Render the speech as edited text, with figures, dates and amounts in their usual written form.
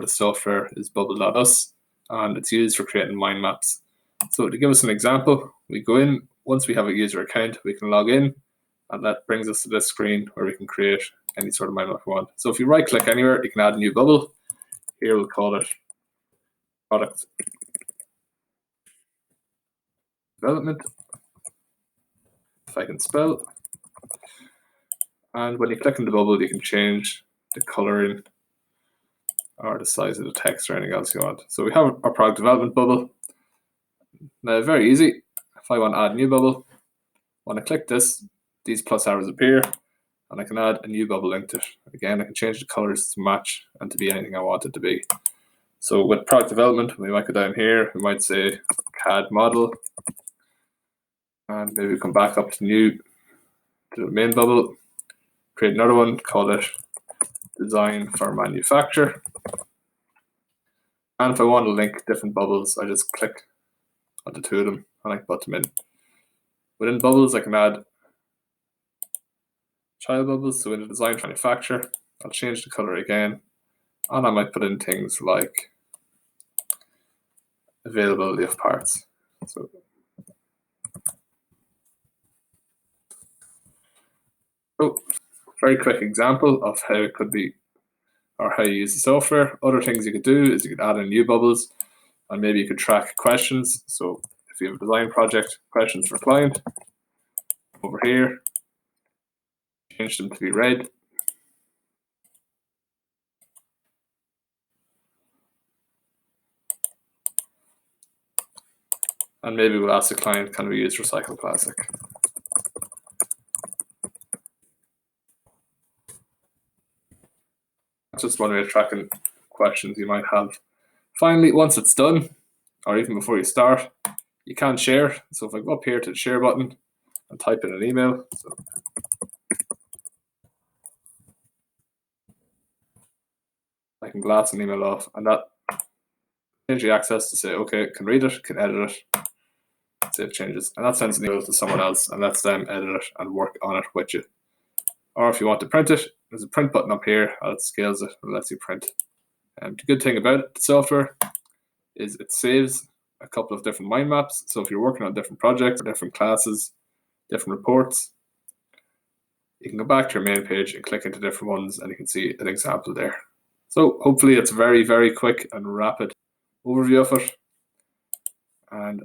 this software is bubble.us, and it's used for creating mind maps. So to give us an example, we go in, once we have a user account, we can log in, and that brings us to this screen where we can create any sort of mind map we want. So if you right click anywhere, you can add a new bubble. Here we'll call it product development, if I can spell. And when you click on the bubble, you can change the coloring or the size of the text or anything else you want. So we have our product development bubble. Now, very easy. If I want to add a new bubble, when I click this, these plus arrows appear, and I can add a new bubble into it. Again, I can change the colors to match and to be anything I want it to be. So with product development, we might go down here, we might say CAD model, and maybe we come back up to the main bubble, create another one, call it design for manufacture. And if I want to link different bubbles, I just click on the two of them and I can put them in. Within bubbles, I can add child bubbles. So in the design for manufacture, I'll change the color again, and I might put in things like availability of parts. So very quick example of how it could be, or how you use the software. Other things you could do is you could add in new bubbles, and maybe you could track questions. So if you have a design project, questions for client, over here, change them to be red. And maybe we'll ask the client, can we use recycled plastic? That's just one way of tracking questions you might have. Finally, once it's done, or even before you start, you can share. So if I go up here to the share button and type in an email, so I can blast an email off, and that gives you access to say, okay, can read it, can edit it, save changes, and that sends an email to someone else and lets them edit it and work on it with you. Or if you want to print it, there's a print button up here that scales it and lets you print. The good thing about the software is it saves a couple of different mind maps. So if you're working on different projects or different classes, different reports, you can go back to your main page and click into different ones, and you can see an example there. So hopefully it's a very, very quick and rapid overview of it. And